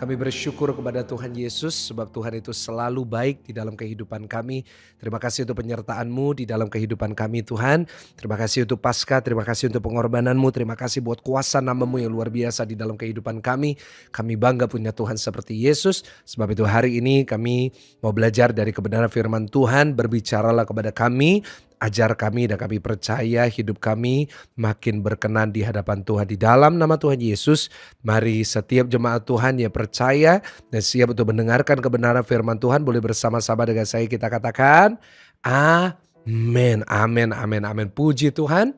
Kami bersyukur kepada Tuhan Yesus sebab Tuhan itu selalu baik di dalam kehidupan kami. Terima kasih untuk penyertaan-Mu di dalam kehidupan kami Tuhan. Terima kasih untuk Paskah, terima kasih untuk pengorbanan-Mu, terima kasih buat kuasa nama-Mu yang luar biasa di dalam kehidupan kami. Kami bangga punya Tuhan seperti Yesus. Sebab itu hari ini kami mau belajar dari kebenaran firman Tuhan. Berbicaralah kepada kami, ajar kami dan kami percaya hidup kami makin berkenan di hadapan Tuhan. Di dalam nama Tuhan Yesus, mari setiap jemaat Tuhan yang percaya dan siap untuk mendengarkan kebenaran firman Tuhan boleh bersama-sama dengan saya kita katakan amin, amin, amin, amin. Puji Tuhan.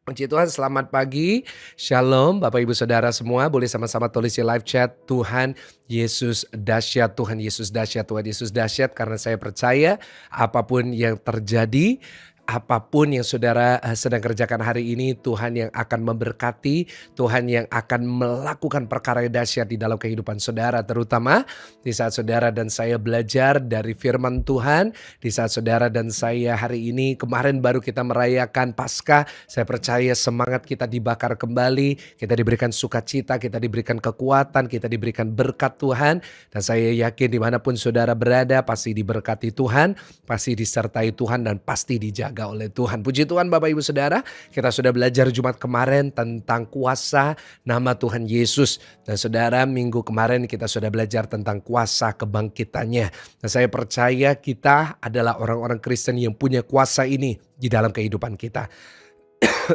Puji Tuhan, selamat pagi, shalom Bapak Ibu Saudara semua, boleh sama-sama tulis di live chat, Tuhan Yesus dahsyat, Tuhan Yesus dahsyat, Tuhan Yesus dahsyat, karena saya percaya apapun yang terjadi, apapun yang saudara sedang kerjakan hari ini, Tuhan yang akan memberkati, Tuhan yang akan melakukan perkara yang dahsyat di dalam kehidupan saudara, terutama di saat saudara dan saya belajar dari firman Tuhan, di saat saudara dan saya hari ini, kemarin baru kita merayakan Paskah, saya percaya semangat kita dibakar kembali, kita diberikan sukacita, kita diberikan kekuatan, kita diberikan berkat Tuhan, dan saya yakin dimanapun saudara berada pasti diberkati Tuhan, pasti disertai Tuhan, dan pasti dijaga oleh Tuhan. Puji Tuhan Bapak Ibu Saudara, kita sudah belajar Jumat kemarin tentang kuasa nama Tuhan Yesus. Dan saudara, minggu kemarin kita sudah belajar tentang kuasa kebangkitannya. Dan saya percaya kita adalah orang-orang Kristen yang punya kuasa ini di dalam kehidupan kita.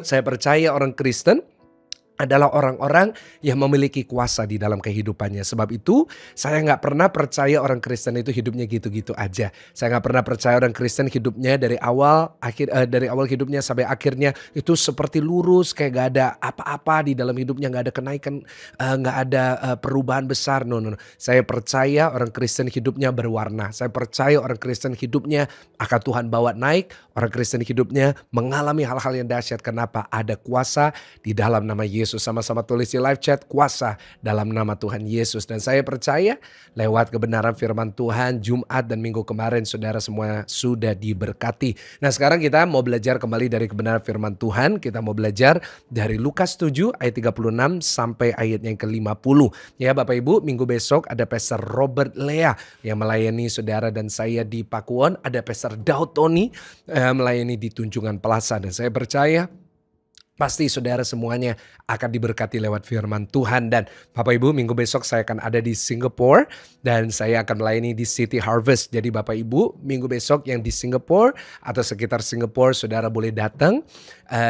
Saya percaya orang Kristen adalah orang-orang yang memiliki kuasa di dalam kehidupannya. Sebab itu saya nggak pernah percaya orang Kristen itu hidupnya gitu-gitu aja. Saya nggak pernah percaya orang Kristen hidupnya dari awal hidupnya sampai akhirnya itu seperti lurus, kayak gak ada apa-apa di dalam hidupnya, nggak ada kenaikan, nggak ada perubahan besar. No. Saya percaya orang Kristen hidupnya berwarna. Saya percaya orang Kristen hidupnya akan Tuhan bawa naik. Orang Kristen hidupnya mengalami hal-hal yang dahsyat. Kenapa? Ada kuasa di dalam nama Yesus. Sama-sama tulis di live chat, kuasa dalam nama Tuhan Yesus. Dan saya percaya lewat kebenaran firman Tuhan Jumat dan minggu kemarin saudara semua sudah diberkati. Nah sekarang kita mau belajar kembali dari kebenaran firman Tuhan. Kita mau belajar dari Lukas 7 ayat 36 sampai ayatnya yang ke-50. Ya Bapak Ibu, minggu besok ada Pastor Robert Lea yang melayani saudara dan saya di Pakuwon. Ada Pastor Daud Tony melayani di Tunjungan Plaza. Dan saya percaya pasti saudara semuanya akan diberkati lewat firman Tuhan. Dan Bapak Ibu, minggu besok saya akan ada di Singapura dan saya akan melayani di City Harvest. Jadi Bapak Ibu, minggu besok yang di Singapura atau sekitar Singapura, saudara boleh datang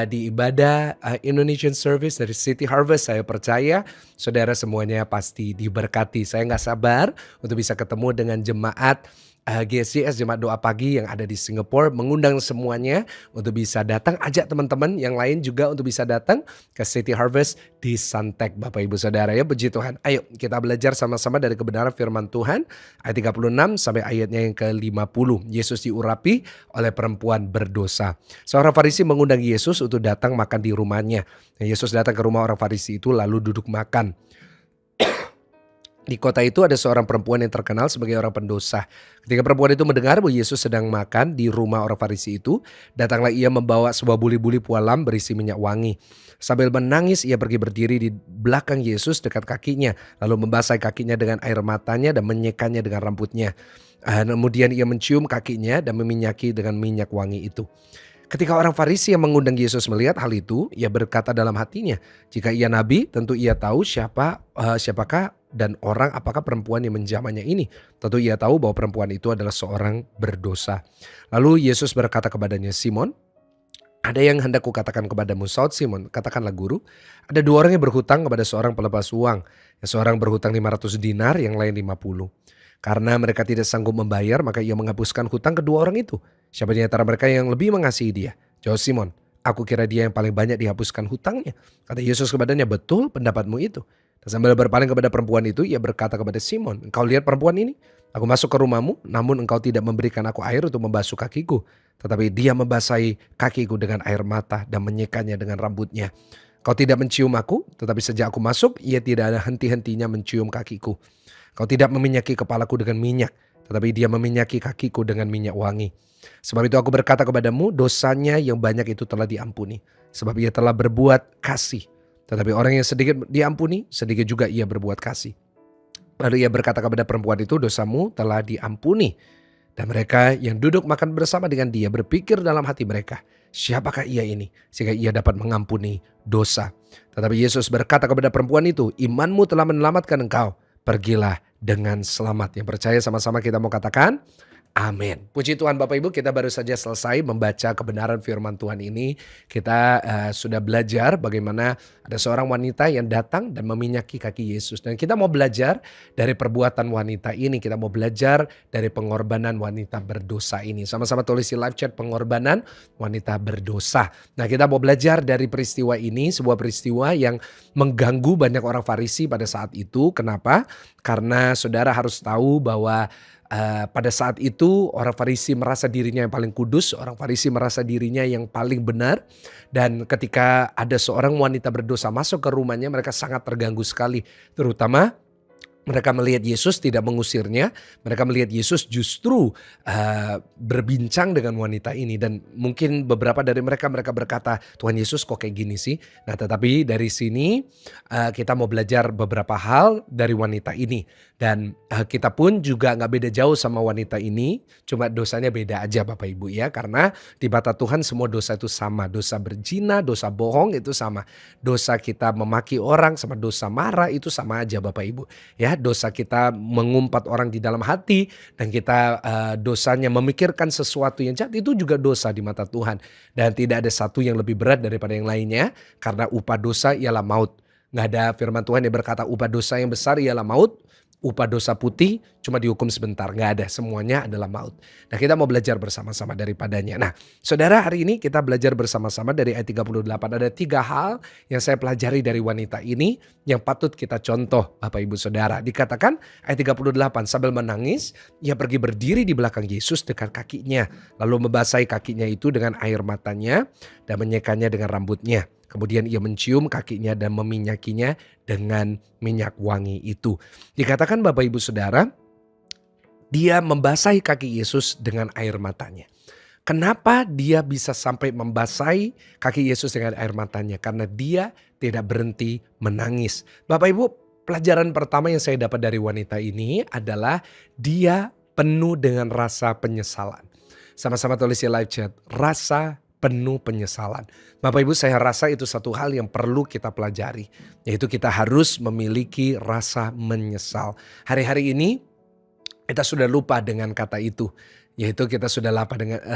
di ibadah Indonesian Service dari City Harvest. Saya percaya saudara semuanya pasti diberkati. Saya nggak sabar untuk bisa ketemu dengan jemaat GSJS, Jemaat Doa Pagi yang ada di Singapura, mengundang semuanya untuk bisa datang. Ajak teman-teman yang lain juga untuk bisa datang ke City Harvest di Suntec, Bapak Ibu Saudara ya. Puji Tuhan. Ayo kita belajar sama-sama dari kebenaran firman Tuhan ayat 36 sampai ayatnya yang ke-50. Yesus diurapi oleh perempuan berdosa. Seorang Farisi mengundang Yesus untuk datang makan di rumahnya. Yesus datang ke rumah orang Farisi itu lalu duduk makan. Di kota itu ada seorang perempuan yang terkenal sebagai orang pendosa. Ketika perempuan itu mendengar bahwa Yesus sedang makan di rumah orang Farisi itu, datanglah ia membawa sebuah buli-buli pualam berisi minyak wangi. Sambil menangis ia pergi berdiri di belakang Yesus dekat kakinya, lalu membasahi kakinya dengan air matanya dan menyekanya dengan rambutnya. Kemudian ia mencium kakinya dan meminyaki dengan minyak wangi itu. Ketika orang Farisi yang mengundang Yesus melihat hal itu, ia berkata dalam hatinya, jika ia nabi, tentu ia tahu siapakah dan orang apakah perempuan yang menjamahnya ini. Tentu ia tahu bahwa perempuan itu adalah seorang berdosa. Lalu Yesus berkata kepadanya, Simon, ada yang hendak kukatakan kepadamu. Saud Simon, katakanlah guru. Ada dua orang yang berhutang kepada seorang pelepas uang. Yang seorang berhutang 500 dinar, yang lain 50. Karena mereka tidak sanggup membayar, maka ia menghapuskan hutang kedua orang itu. Siapa di antara mereka yang lebih mengasihi dia? Jawab Simon, aku kira dia yang paling banyak dihapuskan hutangnya. Kata Yesus kepadanya, betul pendapatmu itu. Dan sambil berpaling kepada perempuan itu, ia berkata kepada Simon, engkau lihat perempuan ini? Aku masuk ke rumahmu, namun engkau tidak memberikan aku air untuk membasuh kakiku. Tetapi dia membasahi kakiku dengan air mata dan menyekanya dengan rambutnya. Kau tidak mencium aku, tetapi sejak aku masuk, ia tidak ada henti-hentinya mencium kakiku. Kau tidak meminyaki kepalaku dengan minyak, tetapi dia meminyaki kakiku dengan minyak wangi. Sebab itu aku berkata kepadamu, dosanya yang banyak itu telah diampuni. Sebab ia telah berbuat kasih. Tetapi orang yang sedikit diampuni, sedikit juga ia berbuat kasih. Lalu ia berkata kepada perempuan itu, "Dosamu telah diampuni." Dan mereka yang duduk makan bersama dengan dia berpikir dalam hati mereka, "Siapakah ia ini sehingga ia dapat mengampuni dosa?" Tetapi Yesus berkata kepada perempuan itu, "Imanmu telah menyelamatkan engkau. Pergilah dengan selamat." Yang percaya sama-sama kita mau katakan, amin. Puji Tuhan Bapak Ibu, kita baru saja selesai membaca kebenaran firman Tuhan ini. Kita sudah belajar bagaimana ada seorang wanita yang datang dan meminyaki kaki Yesus. Dan kita mau belajar dari perbuatan wanita ini. Kita mau belajar dari pengorbanan wanita berdosa ini. Sama-sama tulis di live chat, pengorbanan wanita berdosa. Nah, kita mau belajar dari peristiwa ini, sebuah peristiwa yang mengganggu banyak orang Farisi pada saat itu. Kenapa? Karena saudara harus tahu bahwa pada saat itu orang Farisi merasa dirinya yang paling kudus, orang Farisi merasa dirinya yang paling benar, dan ketika ada seorang wanita berdosa masuk ke rumahnya, mereka sangat terganggu sekali, terutama mereka melihat Yesus tidak mengusirnya, mereka melihat Yesus justru berbincang dengan wanita ini, dan mungkin beberapa dari mereka berkata, "Tuhan Yesus kok kayak gini sih?" Nah, tetapi dari sini kita mau belajar beberapa hal dari wanita ini, dan kita pun juga nggak beda jauh sama wanita ini, cuma dosanya beda aja Bapak Ibu ya, karena di mata Tuhan semua dosa itu sama, dosa berzina, dosa bohong itu sama, dosa kita memaki orang sama dosa marah itu sama aja Bapak Ibu. Ya, dosa kita mengumpat orang di dalam hati dan kita dosanya memikirkan sesuatu yang jahat itu juga dosa di mata Tuhan. Dan tidak ada satu yang lebih berat daripada yang lainnya, karena upah dosa ialah maut. Nggak ada firman Tuhan yang berkata upah dosa yang besar ialah maut, upah dosa putih cuma dihukum sebentar. Nggak ada, semuanya adalah maut. Nah, kita mau belajar bersama-sama daripadanya. Nah, saudara, hari ini kita belajar bersama-sama dari ayat 38. Ada 3 hal yang saya pelajari dari wanita ini yang patut kita contoh Bapak Ibu Saudara. Dikatakan ayat 38, sambil menangis ia pergi berdiri di belakang Yesus dekat kakinya, lalu membasahi kakinya itu dengan air matanya dan menyekanya dengan rambutnya. Kemudian ia mencium kakinya dan meminyakinya dengan minyak wangi itu. Dikatakan Bapak Ibu Saudara, dia membasahi kaki Yesus dengan air matanya. Kenapa dia bisa sampai membasahi kaki Yesus dengan air matanya? Karena dia tidak berhenti menangis. Bapak Ibu, pelajaran pertama yang saya dapat dari wanita ini adalah dia penuh dengan rasa penyesalan. Sama-sama tulis di live chat, rasa penuh penyesalan. Bapak Ibu, saya rasa itu satu hal yang perlu kita pelajari, yaitu kita harus memiliki rasa menyesal. Hari-hari ini kita sudah lupa dengan kata itu, yaitu kita sudah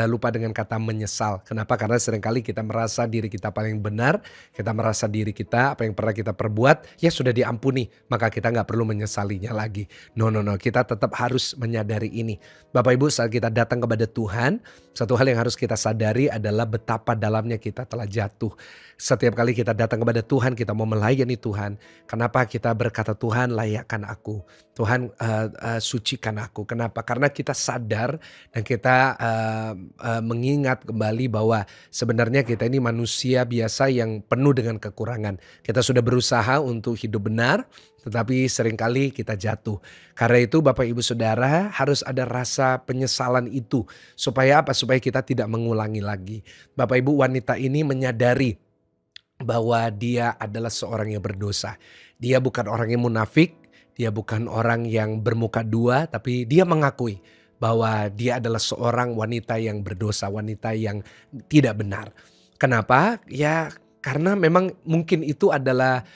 lupa dengan kata menyesal. Kenapa? Karena seringkali kita merasa diri kita paling benar, kita merasa diri kita apa yang pernah kita perbuat ya sudah diampuni, maka kita nggak perlu menyesalinya lagi. No, kita tetap harus menyadari ini. Bapak Ibu, saat kita datang kepada Tuhan, satu hal yang harus kita sadari adalah betapa dalamnya kita telah jatuh. Setiap kali kita datang kepada Tuhan, kita mau melayani Tuhan. Kenapa kita berkata, "Tuhan layakkan aku, Tuhan sucikan aku." Kenapa? Karena kita sadar dan kita mengingat kembali bahwa sebenarnya kita ini manusia biasa yang penuh dengan kekurangan. Kita sudah berusaha untuk hidup benar, tetapi seringkali kita jatuh. Karena itu Bapak Ibu Saudara, harus ada rasa penyesalan itu. Supaya apa? Supaya kita tidak mengulangi lagi. Bapak Ibu, wanita ini menyadari bahwa dia adalah seorang yang berdosa. Dia bukan orang yang munafik, dia bukan orang yang bermuka dua, tapi dia mengakui bahwa dia adalah seorang wanita yang berdosa, wanita yang tidak benar. Kenapa? Ya karena memang mungkin itu adalah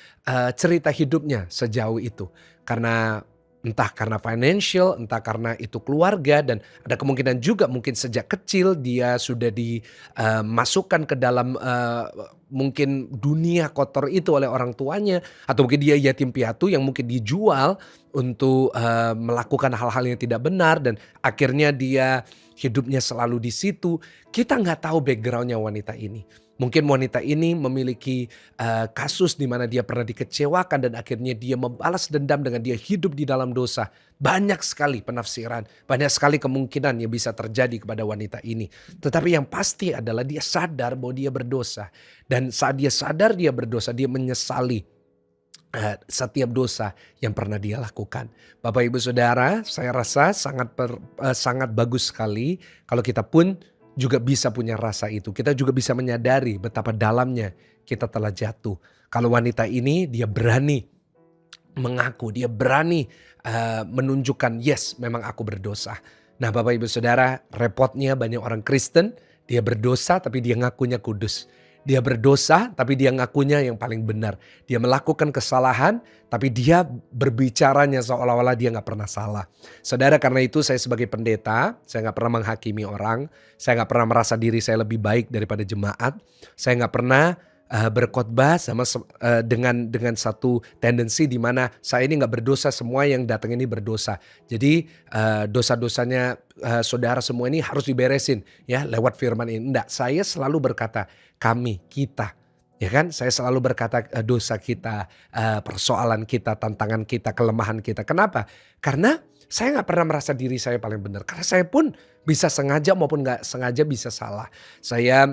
cerita hidupnya sejauh itu. Karena entah karena financial, entah karena itu keluarga, dan ada kemungkinan juga mungkin sejak kecil dia sudah dimasukkan ke dalam mungkin dunia kotor itu oleh orang tuanya, atau mungkin dia yatim piatu yang mungkin dijual untuk melakukan hal-hal yang tidak benar, dan akhirnya dia hidupnya selalu di situ. Kita nggak tahu backgroundnya wanita ini. Mungkin wanita ini memiliki kasus di mana dia pernah dikecewakan dan akhirnya dia membalas dendam dengan dia hidup di dalam dosa. Banyak sekali penafsiran, banyak sekali kemungkinan yang bisa terjadi kepada wanita ini. Tetapi yang pasti adalah dia sadar bahwa dia berdosa. Dan saat dia sadar dia berdosa, dia menyesali setiap dosa yang pernah dia lakukan. Bapak Ibu Saudara, saya rasa sangat bagus sekali kalau kita pun juga bisa punya rasa itu. Kita juga bisa menyadari betapa dalamnya kita telah jatuh. Kalau wanita ini dia berani mengaku, dia berani menunjukkan, yes memang aku berdosa. Nah Bapak Ibu Saudara, repotnya banyak orang Kristen, dia berdosa tapi dia ngakunya kudus. Dia berdosa tapi dia ngakunya yang paling benar. Dia melakukan kesalahan tapi dia berbicaranya seolah-olah dia nggak pernah salah. Saudara, karena itu saya sebagai pendeta, saya nggak pernah menghakimi orang. Saya nggak pernah merasa diri saya lebih baik daripada jemaat. Saya nggak pernah berkhotbah dengan satu tendensi di mana saya ini nggak berdosa, semua yang datang ini berdosa. Jadi dosa-dosanya saudara semua ini harus diberesin ya lewat firman ini. Enggak, saya selalu berkata kami, kita. Ya kan, saya selalu berkata dosa kita, persoalan kita, tantangan kita, kelemahan kita. Kenapa? Karena saya nggak pernah merasa diri saya paling benar. Karena saya pun bisa sengaja maupun nggak sengaja bisa salah. Saya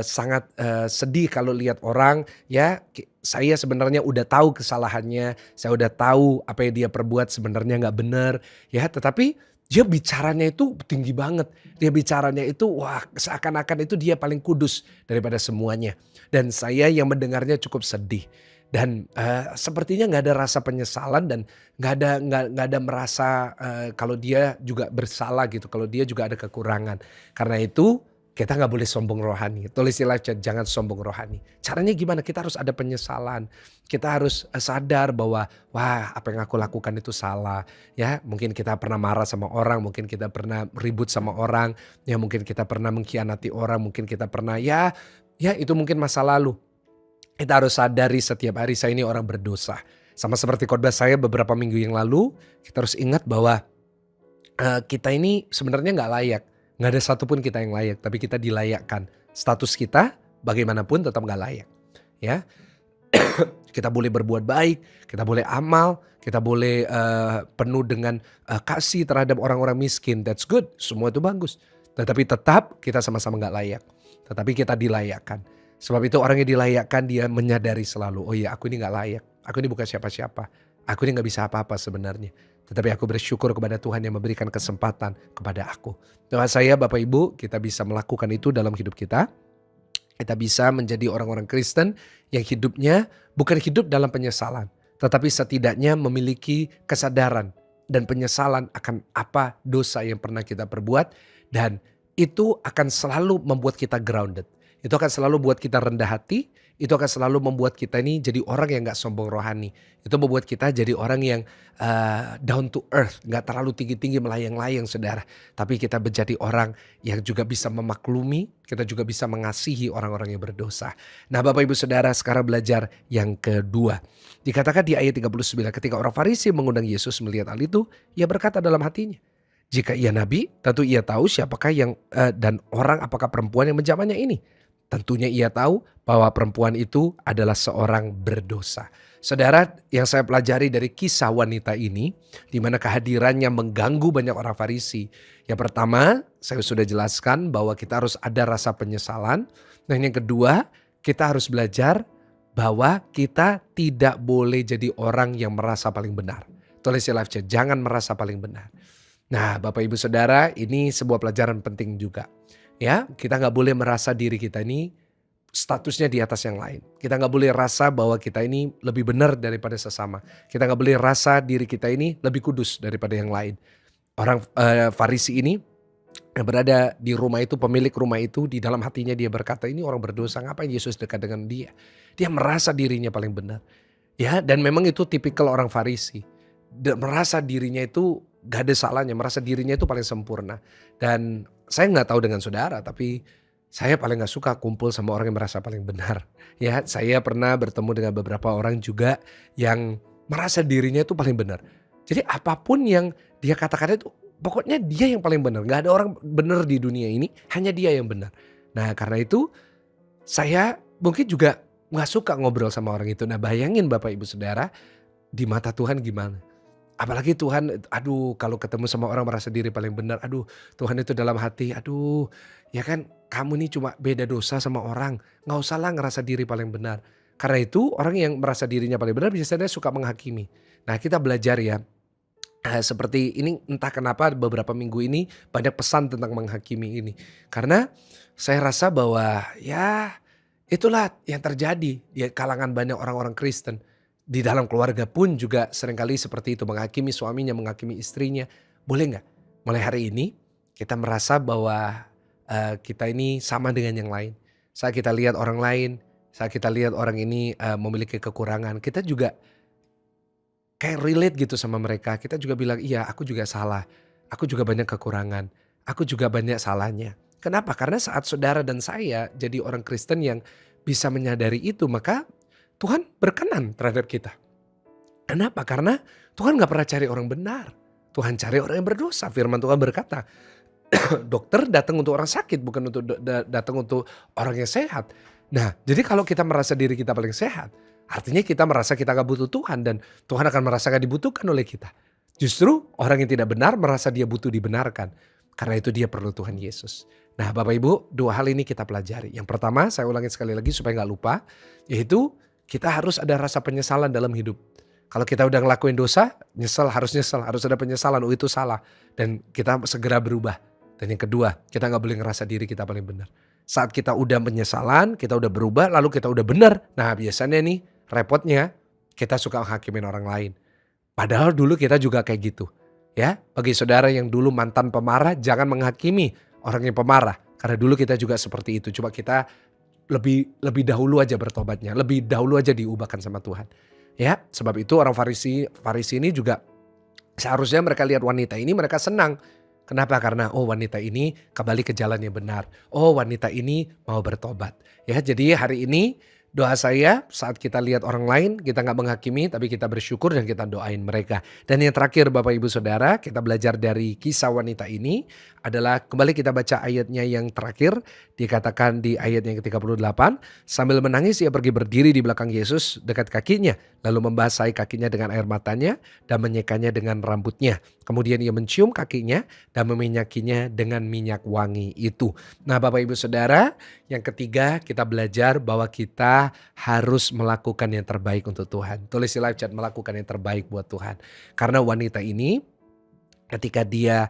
sangat sedih kalau lihat orang ya. Saya sebenarnya udah tahu kesalahannya, saya udah tahu apa yang dia perbuat sebenarnya nggak benar, ya. Tetapi dia bicaranya itu tinggi banget. Dia bicaranya itu wah seakan-akan itu dia paling kudus daripada semuanya. Dan saya yang mendengarnya cukup sedih. Dan sepertinya nggak ada rasa penyesalan dan nggak ada merasa kalau dia juga bersalah gitu. Kalau dia juga ada kekurangan. Karena itu kita nggak boleh sombong rohani. Tulis di live chat, jangan sombong rohani. Caranya gimana? Kita harus ada penyesalan. Kita harus sadar bahwa wah apa yang aku lakukan itu salah. Ya mungkin kita pernah marah sama orang. Mungkin kita pernah ribut sama orang. Ya mungkin kita pernah mengkhianati orang. Mungkin kita pernah ya itu mungkin masa lalu. Kita harus sadari setiap hari saya ini orang berdosa. Sama seperti khotbah saya beberapa minggu yang lalu. Kita harus ingat bahwa kita ini sebenarnya nggak layak. Nggak ada satupun kita yang layak, tapi kita dilayakkan. Status kita bagaimanapun tetap nggak layak. Ya, kita boleh berbuat baik, kita boleh amal, kita boleh penuh dengan kasih terhadap orang-orang miskin. That's good, semua itu bagus. Tetapi tetap kita sama-sama nggak layak. Tetapi kita dilayakkan. Sebab itu orang yang dilayakkan dia menyadari selalu, oh iya aku ini nggak layak, aku ini bukan siapa-siapa, aku ini nggak bisa apa-apa sebenarnya. Tetapi aku bersyukur kepada Tuhan yang memberikan kesempatan kepada aku. Doa saya Bapak Ibu kita bisa melakukan itu dalam hidup kita. Kita bisa menjadi orang-orang Kristen yang hidupnya bukan hidup dalam penyesalan. Tetapi setidaknya memiliki kesadaran dan penyesalan akan apa dosa yang pernah kita perbuat. Dan itu akan selalu membuat kita grounded. Itu akan selalu buat kita rendah hati. Itu akan selalu membuat kita ini jadi orang yang gak sombong rohani. Itu membuat kita jadi orang yang down to earth. Gak terlalu tinggi-tinggi melayang-layang saudara. Tapi kita menjadi orang yang juga bisa memaklumi. Kita juga bisa mengasihi orang-orang yang berdosa. Nah Bapak Ibu Saudara sekarang belajar yang kedua. Dikatakan di ayat 39 ketika orang Farisi mengundang Yesus melihat hal itu. Ia berkata dalam hatinya. Jika ia nabi tentu ia tahu siapakah yang dan orang apakah perempuan yang menjamahnya ini. Tentunya ia tahu bahwa perempuan itu adalah seorang berdosa. Saudara, yang saya pelajari dari kisah wanita ini, di mana kehadirannya mengganggu banyak orang Farisi. Yang pertama, saya sudah jelaskan bahwa kita harus ada rasa penyesalan. Dan yang kedua, kita harus belajar bahwa kita tidak boleh jadi orang yang merasa paling benar. Tulis di live chat, jangan merasa paling benar. Nah, Bapak Ibu Saudara, ini sebuah pelajaran penting juga. Ya, kita nggak boleh merasa diri kita ini statusnya di atas yang lain. Kita nggak boleh rasa bahwa kita ini lebih benar daripada sesama. Kita nggak boleh rasa diri kita ini lebih kudus daripada yang lain. Orang Farisi ini yang berada di rumah itu, pemilik rumah itu di dalam hatinya dia berkata ini orang berdosa, ngapain Yesus dekat dengan dia? Dia merasa dirinya paling benar. Ya, dan memang itu tipikal orang Farisi. Merasa dirinya itu gak ada salahnya, merasa dirinya itu paling sempurna. Dan saya nggak tahu dengan saudara, tapi saya paling nggak suka kumpul sama orang yang merasa paling benar. Ya, saya pernah bertemu dengan beberapa orang juga yang merasa dirinya itu paling benar. Jadi apapun yang dia katakan itu, pokoknya dia yang paling benar. Nggak ada orang benar di dunia ini, hanya dia yang benar. Nah karena itu saya mungkin juga nggak suka ngobrol sama orang itu. Nah bayangin Bapak Ibu Saudara, di mata Tuhan gimana? Apalagi Tuhan, aduh kalau ketemu sama orang merasa diri paling benar, aduh Tuhan itu dalam hati, aduh ya kan kamu ini cuma beda dosa sama orang, gak usah lah ngerasa diri paling benar. Karena itu orang yang merasa dirinya paling benar biasanya suka menghakimi. Nah kita belajar ya, seperti ini entah kenapa beberapa minggu ini banyak pesan tentang menghakimi ini. Karena saya rasa bahwa ya itulah yang terjadi di kalangan banyak orang-orang Kristen. di dalam keluarga pun juga seringkali seperti itu, menghakimi suaminya, menghakimi istrinya. Boleh nggak mulai hari ini kita merasa bahwa, kita ini sama dengan yang lain. Saat kita lihat orang lain, saat kita lihat orang ini, memiliki kekurangan, kita juga kayak relate gitu sama mereka. Kita juga bilang, "Iya, aku juga salah. Aku juga banyak kekurangan. Aku juga banyak salahnya." Kenapa? Karena saat saudara dan saya jadi orang Kristen yang bisa menyadari itu, maka Tuhan berkenan terhadap kita. Kenapa? Karena Tuhan nggak pernah cari orang benar. Tuhan cari orang yang berdosa. Firman Tuhan berkata, dokter datang untuk orang sakit, bukan untuk datang untuk orang yang sehat. Nah, jadi kalau kita merasa diri kita paling sehat, artinya kita merasa kita gak butuh Tuhan dan Tuhan akan merasa gak dibutuhkan oleh kita. Justru orang yang tidak benar merasa dia butuh dibenarkan. Karena itu dia perlu Tuhan Yesus. Nah, Bapak Ibu, dua hal ini kita pelajari. Yang pertama, saya ulangi sekali lagi supaya gak lupa, yaitu kita harus ada rasa penyesalan dalam hidup. Kalau kita udah ngelakuin dosa, nyesel, harus ada penyesalan, oh itu salah. Dan kita segera berubah. Dan yang kedua, kita gak boleh ngerasa diri kita paling benar. Saat kita udah penyesalan, kita udah berubah, lalu kita udah benar. Nah biasanya nih repotnya kita suka menghakimin orang lain. Padahal dulu kita juga kayak gitu. Ya, bagi saudara yang dulu mantan pemarah, jangan menghakimi orang yang pemarah. Karena dulu kita juga seperti itu. Coba kita lebih dahulu aja bertobatnya, lebih dahulu aja diubahkan sama Tuhan. Ya, sebab itu orang Farisi ini juga seharusnya mereka lihat wanita ini mereka senang. Kenapa? Karena wanita ini kembali ke jalan yang benar. Oh, wanita ini mau bertobat. Ya, jadi hari ini doa saya saat kita lihat orang lain, kita nggak menghakimi, tapi kita bersyukur dan kita doain mereka. Dan yang terakhir Bapak Ibu Saudara, kita belajar dari kisah wanita ini adalah kembali kita baca ayatnya yang terakhir, dikatakan di ayat yang ke-38, sambil menangis ia pergi berdiri di belakang Yesus dekat kakinya, lalu membasahi kakinya dengan air matanya dan menyekanya dengan rambutnya. Kemudian ia mencium kakinya dan meminyakinya dengan minyak wangi itu. Nah Bapak Ibu Saudara, yang ketiga kita belajar bahwa kita harus melakukan yang terbaik untuk Tuhan. Tulis di live chat, melakukan yang terbaik buat Tuhan. Karena wanita ini ketika dia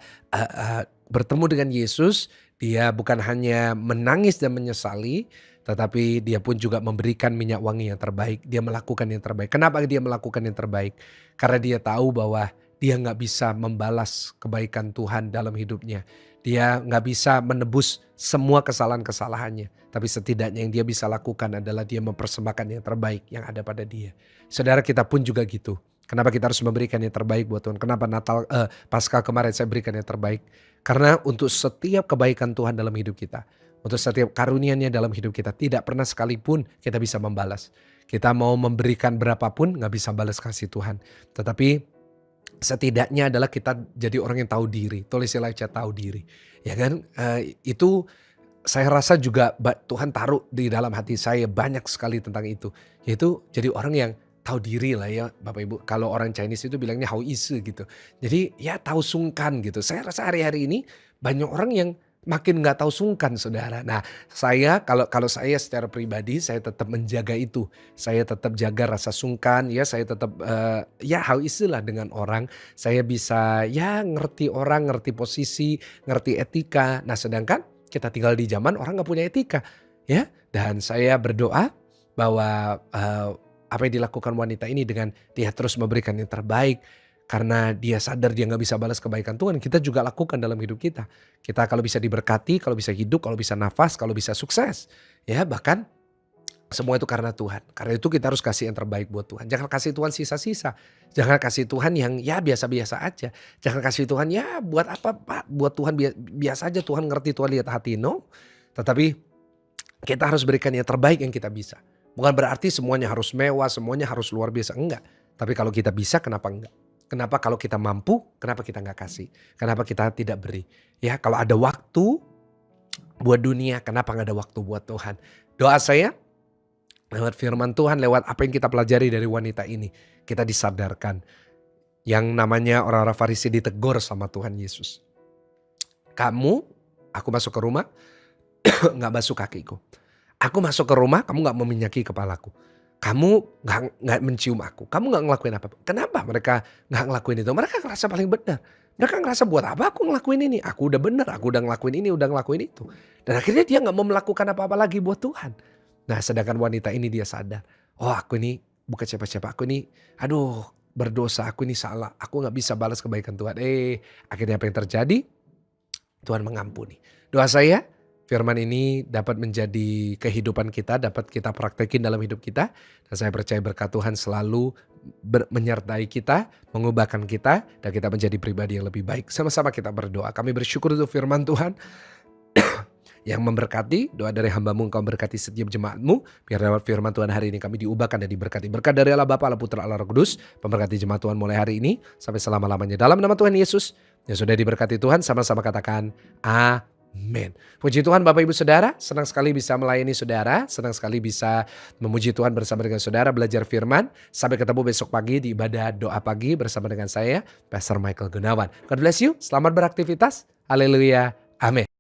bertemu dengan Yesus, dia bukan hanya menangis dan menyesali, tetapi dia pun juga memberikan minyak wangi yang terbaik. Dia melakukan yang terbaik. Kenapa dia melakukan yang terbaik? Karena dia tahu bahwa dia gak bisa membalas kebaikan Tuhan dalam hidupnya. Dia gak bisa menebus semua kesalahan-kesalahannya. Tapi setidaknya yang dia bisa lakukan adalah dia mempersembahkan yang terbaik yang ada pada dia. Saudara, kita pun juga gitu. Kenapa kita harus memberikan yang terbaik buat Tuhan? Kenapa Paskah kemarin saya berikan yang terbaik? Karena untuk setiap kebaikan Tuhan dalam hidup kita, untuk setiap karunia-Nya dalam hidup kita, tidak pernah sekalipun kita bisa membalas. Kita mau memberikan berapapun gak bisa balas kasih Tuhan. Tetapi setidaknya adalah kita jadi orang yang tahu diri. Tulis di live chat, tahu diri. Ya kan? Itu saya rasa juga Tuhan taruh di dalam hati saya banyak sekali tentang itu. Yaitu jadi orang yang tahu diri lah ya Bapak Ibu. Kalau orang Chinese itu bilangnya hao isi gitu. Jadi ya tahu sungkan gitu. Saya rasa hari-hari ini banyak orang yang makin nggak tahu sungkan saudara. Nah saya kalau saya secara pribadi saya tetap menjaga itu. Saya tetap jaga rasa sungkan ya, saya tetap ya hal istilah dengan orang. Saya bisa ya ngerti orang, ngerti posisi, ngerti etika. Nah sedangkan kita tinggal di zaman orang nggak punya etika ya. Dan saya berdoa bahwa apa yang dilakukan wanita ini dengan dia terus memberikan yang terbaik. Karena dia sadar dia gak bisa balas kebaikan Tuhan, kita juga lakukan dalam hidup kita. Kita kalau bisa diberkati, kalau bisa hidup, kalau bisa nafas, kalau bisa sukses. Ya bahkan semua itu karena Tuhan. Karena itu kita harus kasih yang terbaik buat Tuhan. Jangan kasih Tuhan sisa-sisa. Jangan kasih Tuhan yang ya biasa-biasa aja. Jangan kasih Tuhan ya buat apa Pak? Buat Tuhan biasa aja, Tuhan ngerti, Tuhan lihat hati. No. Tetapi kita harus berikan yang terbaik yang kita bisa. Bukan berarti semuanya harus mewah, semuanya harus luar biasa. Enggak. Tapi kalau kita bisa, kenapa enggak? Kenapa kalau kita mampu, kenapa kita nggak kasih? Kenapa kita tidak beri? Ya kalau ada waktu buat dunia, kenapa nggak ada waktu buat Tuhan? Doa saya lewat firman Tuhan, lewat apa yang kita pelajari dari wanita ini, kita disadarkan. Yang namanya orang-orang Farisi ditegur sama Tuhan Yesus. Aku masuk ke rumah, nggak basuh kakiku. Aku masuk ke rumah, kamu nggak meminyaki kepalaku. Kamu gak mencium aku. Kamu gak ngelakuin apa. Kenapa mereka gak ngelakuin itu? Mereka ngerasa paling benar. Mereka ngerasa buat apa aku ngelakuin ini. Aku udah benar. Aku udah ngelakuin ini. Udah ngelakuin itu. Dan akhirnya dia gak mau melakukan apa-apa lagi buat Tuhan. Nah sedangkan wanita ini dia sadar. Oh aku ini bukan siapa-siapa, aku nih aduh berdosa, aku ini salah, aku nggak bisa balas kebaikan Tuhan. Akhirnya apa yang terjadi? Tuhan mengampuni. Doa saya, firman ini dapat menjadi kehidupan kita, dapat kita praktekin dalam hidup kita. Dan saya percaya berkat Tuhan selalu menyertai kita, mengubahkan kita, dan kita menjadi pribadi yang lebih baik. Sama-sama kita berdoa. Kami bersyukur untuk firman Tuhan yang memberkati. Doa dari hamba-Mu, Engkau berkati setiap jemaat-Mu. Biar lewat firman Tuhan hari ini kami diubahkan dan diberkati. Berkat dari Allah Bapa, Allah Putra, Allah Roh Kudus, memberkati jemaat Tuhan mulai hari ini sampai selama-lamanya. Dalam nama Tuhan Yesus, yang sudah diberkati Tuhan, sama-sama katakan amin. Puji Tuhan Bapak Ibu Saudara, senang sekali bisa melayani saudara, senang sekali bisa memuji Tuhan bersama dengan saudara, belajar firman. Sampai ketemu besok pagi di ibadah doa pagi bersama dengan saya, Pastor Michael Gunawan. God bless you, selamat beraktivitas, haleluya, amin.